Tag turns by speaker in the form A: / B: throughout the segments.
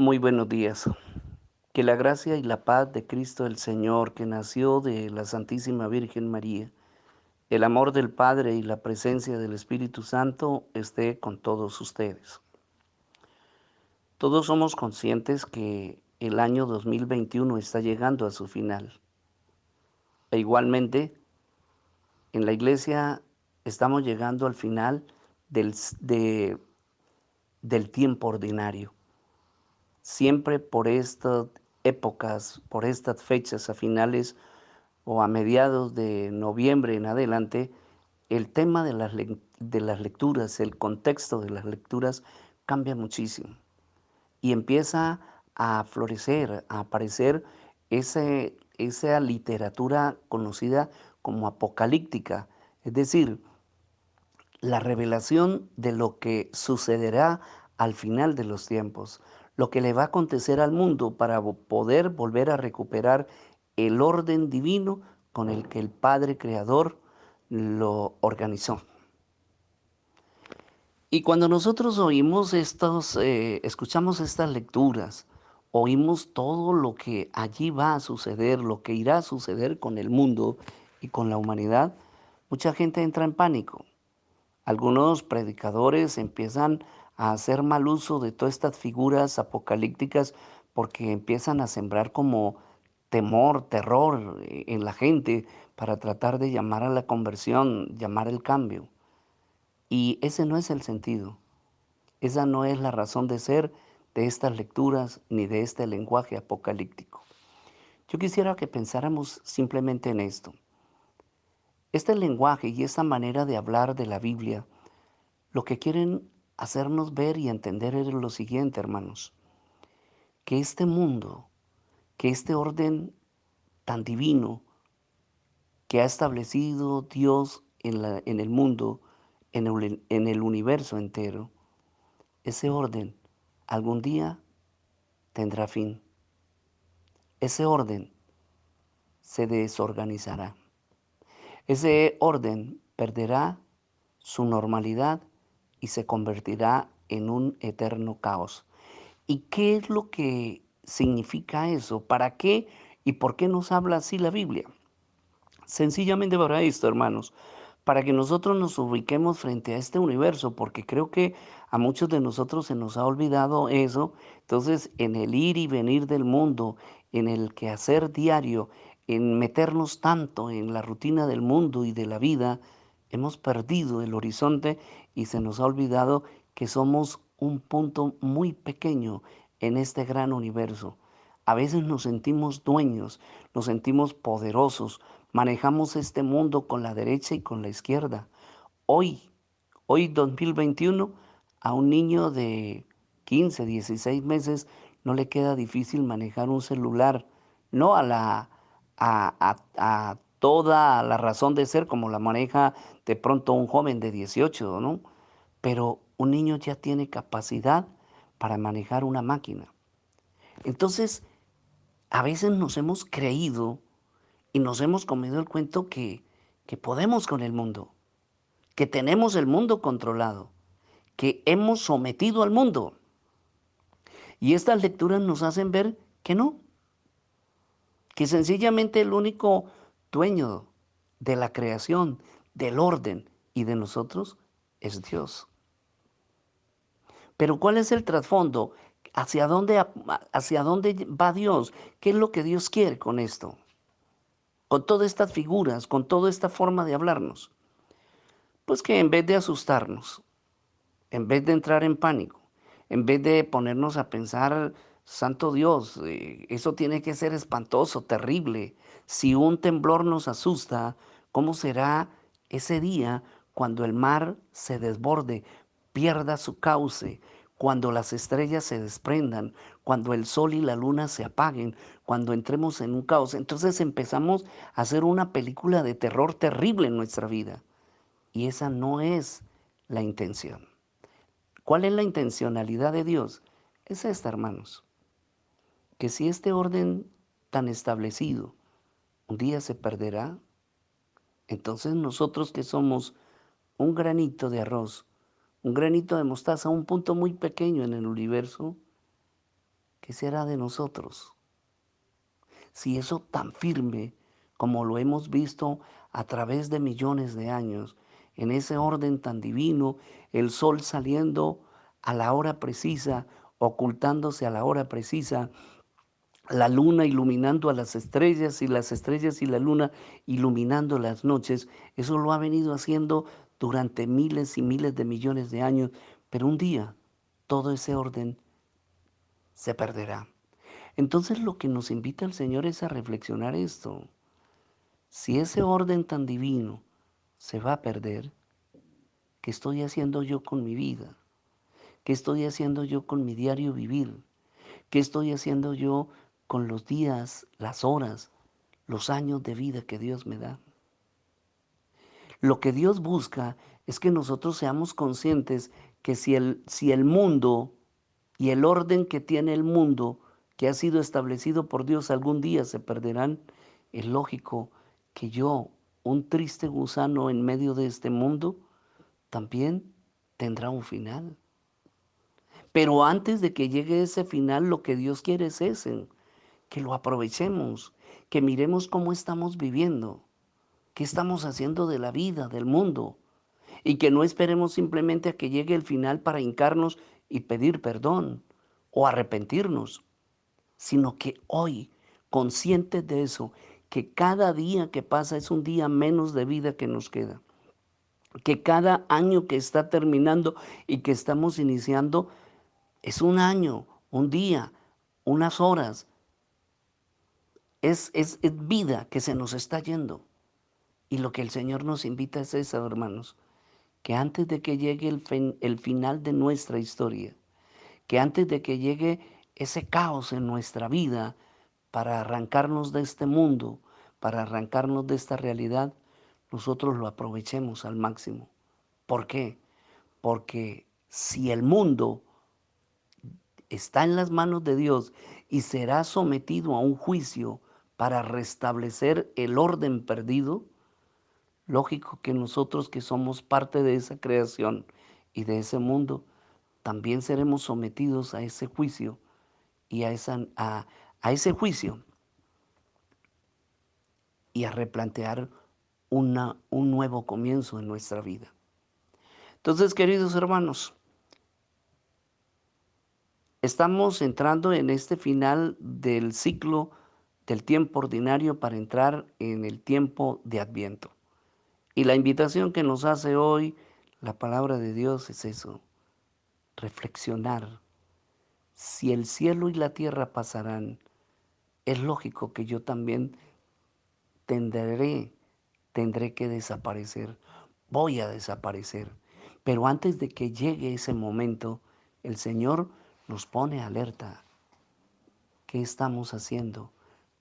A: Muy buenos días. Que la gracia y la paz de Cristo el Señor, que nació de la Santísima Virgen María, el amor del Padre y la presencia del Espíritu Santo esté con todos ustedes. Todos somos conscientes que el año 2021 está llegando a su final. E igualmente, en la iglesia estamos llegando al final del tiempo ordinario. Siempre por estas épocas, por estas fechas a finales o a mediados de noviembre en adelante, el tema de las lecturas, el contexto de las lecturas cambia muchísimo y empieza a florecer, a aparecer esa literatura conocida como apocalíptica, es decir, la revelación de lo que sucederá al final de los tiempos, lo que le va a acontecer al mundo para poder volver a recuperar el orden divino con el que el Padre Creador lo organizó. Y cuando nosotros oímos escuchamos estas lecturas, oímos todo lo que allí va a suceder, lo que irá a suceder con el mundo y con la humanidad, mucha gente entra en pánico. Algunos predicadores empiezan a hacer mal uso de todas estas figuras apocalípticas porque empiezan a sembrar como temor, terror en la gente para tratar de llamar a la conversión, llamar el cambio. Y ese no es el sentido, esa no es la razón de ser de estas lecturas ni de este lenguaje apocalíptico. Yo quisiera que pensáramos simplemente en esto. Este lenguaje y esta manera de hablar de la Biblia lo que quieren hacernos ver y entender es lo siguiente, hermanos, que este mundo, que este orden tan divino que ha establecido Dios en el mundo, en el universo entero, ese orden algún día tendrá fin. Ese orden se desorganizará. Ese orden perderá su normalidad y se convertirá en un eterno caos. ¿Y qué es lo que significa eso? ¿Para qué y por qué nos habla así la Biblia? Sencillamente para esto, hermanos, para que nosotros nos ubiquemos frente a este universo, porque creo que a muchos de nosotros se nos ha olvidado eso. Entonces, en el ir y venir del mundo, en el quehacer diario, en meternos tanto en la rutina del mundo y de la vida, hemos perdido el horizonte y se nos ha olvidado que somos un punto muy pequeño en este gran universo. A veces nos sentimos dueños, nos sentimos poderosos, manejamos este mundo con la derecha y con la izquierda. Hoy, hoy 2021, a un niño de 15, 16 meses no le queda difícil manejar un celular, no a toda la razón de ser como la maneja de pronto un joven de 18, ¿no? Pero un niño ya tiene capacidad para manejar una máquina. Entonces, a veces nos hemos creído y nos hemos comido el cuento que podemos con el mundo, que tenemos el mundo controlado, que hemos sometido al mundo. Y estas lecturas nos hacen ver que no, que sencillamente el único dueño de la creación, del orden y de nosotros es Dios. Pero ¿cuál es el trasfondo? Hacia dónde va Dios? ¿Qué es lo que Dios quiere con esto? Con todas estas figuras, con toda esta forma de hablarnos. Pues que en vez de asustarnos, en vez de entrar en pánico, en vez de ponernos a pensar, santo Dios, eso tiene que ser espantoso, terrible. Si un temblor nos asusta, ¿cómo será ese día cuando el mar se desborde, pierda su cauce, cuando las estrellas se desprendan, cuando el sol y la luna se apaguen, cuando entremos en un caos? Entonces empezamos a hacer una película de terror terrible en nuestra vida. Y esa no es la intención. ¿Cuál es la intencionalidad de Dios? Es esta, hermanos, que si este orden tan establecido un día se perderá, entonces nosotros que somos un granito de arroz, un granito de mostaza, un punto muy pequeño en el universo, ¿qué será de nosotros? Si eso tan firme como lo hemos visto a través de millones de años, en ese orden tan divino, el sol saliendo a la hora precisa, ocultándose a la hora precisa, la luna iluminando a las estrellas y las estrellas y la luna iluminando las noches, eso lo ha venido haciendo durante miles y miles de millones de años, pero un día todo ese orden se perderá. Entonces lo que nos invita el Señor es a reflexionar esto. Si ese orden tan divino se va a perder, ¿qué estoy haciendo yo con mi vida? ¿Qué estoy haciendo yo con mi diario vivir? ¿Qué estoy haciendo yo con los días, las horas, los años de vida que Dios me da? Lo que Dios busca es que nosotros seamos conscientes que si el mundo y el orden que tiene el mundo, que ha sido establecido por Dios, algún día se perderán, es lógico que yo, un triste gusano en medio de este mundo, también tendrá un final. Pero antes de que llegue ese final, lo que Dios quiere es ese, que lo aprovechemos, que miremos cómo estamos viviendo, qué estamos haciendo de la vida, del mundo, y que no esperemos simplemente a que llegue el final para hincarnos y pedir perdón o arrepentirnos, sino que hoy, conscientes de eso, que cada día que pasa es un día menos de vida que nos queda, que cada año que está terminando y que estamos iniciando es un año, un día, unas horas, es vida que se nos está yendo. Y lo que el Señor nos invita es eso, hermanos, que antes de que llegue el final de nuestra historia, que antes de que llegue ese caos en nuestra vida para arrancarnos de este mundo, para arrancarnos de esta realidad, nosotros lo aprovechemos al máximo. ¿Por qué? Porque si el mundo está en las manos de Dios y será sometido a un juicio para restablecer el orden perdido, lógico que nosotros que somos parte de esa creación y de ese mundo, también seremos sometidos a ese juicio y a ese juicio y a replantear un nuevo comienzo en nuestra vida. Entonces, queridos hermanos, estamos entrando en este final del ciclo del tiempo ordinario para entrar en el tiempo de Adviento. Y la invitación que nos hace hoy la palabra de Dios es eso, reflexionar. Si el cielo y la tierra pasarán, es lógico que yo también tendré, tendré que desaparecer, voy a desaparecer. Pero antes de que llegue ese momento, el Señor nos pone alerta. ¿Qué estamos haciendo?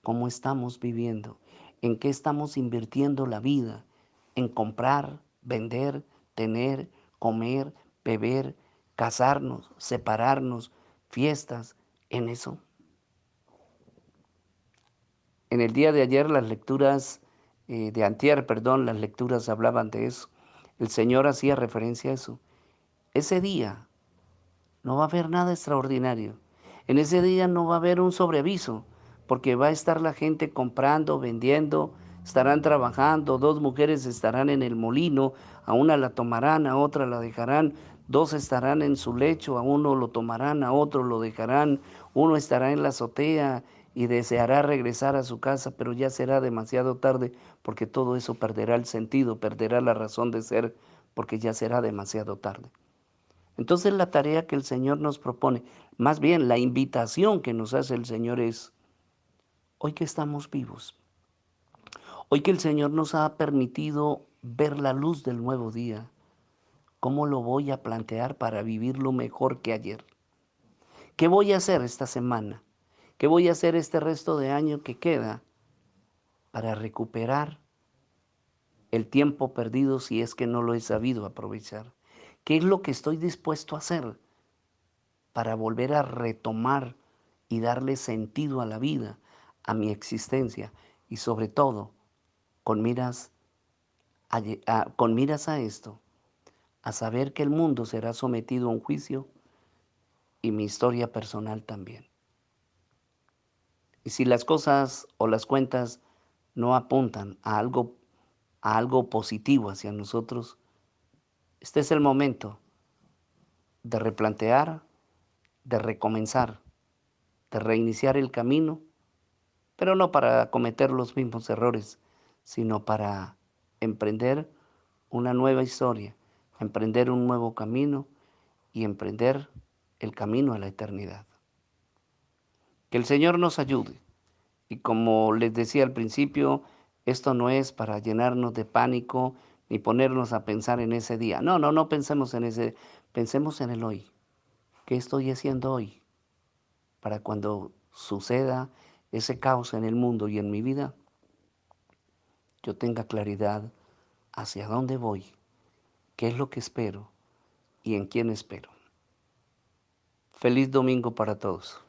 A: ¿Cómo estamos viviendo? ¿En qué estamos invirtiendo la vida? ¿En comprar, vender, tener, comer, beber, casarnos, separarnos, fiestas? ¿En eso? En el día de ayer las lecturas, de antier, perdón, las lecturas hablaban de eso. El Señor hacía referencia a eso. Ese día no va a haber nada extraordinario. En ese día no va a haber un sobreaviso, porque va a estar la gente comprando, vendiendo, estarán trabajando, dos mujeres estarán en el molino, a una la tomarán, a otra la dejarán, dos estarán en su lecho, a uno lo tomarán, a otro lo dejarán, uno estará en la azotea y deseará regresar a su casa, pero ya será demasiado tarde, porque todo eso perderá el sentido, perderá la razón de ser, porque ya será demasiado tarde. Entonces la tarea que el Señor nos propone, más bien la invitación que nos hace el Señor es, hoy que estamos vivos, hoy que el Señor nos ha permitido ver la luz del nuevo día, ¿cómo lo voy a plantear para vivirlo mejor que ayer? ¿Qué voy a hacer esta semana? ¿Qué voy a hacer este resto de año que queda para recuperar el tiempo perdido si es que no lo he sabido aprovechar? ¿Qué es lo que estoy dispuesto a hacer para volver a retomar y darle sentido a la vida, a mi existencia y sobre todo con miras a esto, a saber que el mundo será sometido a un juicio y mi historia personal también? Y si las cosas o las cuentas no apuntan a algo positivo hacia nosotros, este es el momento de replantear, de recomenzar, de reiniciar el camino, pero no para cometer los mismos errores, sino para emprender una nueva historia, emprender un nuevo camino y emprender el camino a la eternidad. Que el Señor nos ayude. Y como les decía al principio, esto no es para llenarnos de pánico ni ponernos a pensar en ese día. No, no, no pensemos en ese, pensemos en el hoy. ¿Qué estoy haciendo hoy para cuando suceda ese caos en el mundo y en mi vida, yo tenga claridad hacia dónde voy, qué es lo que espero y en quién espero? Feliz domingo para todos.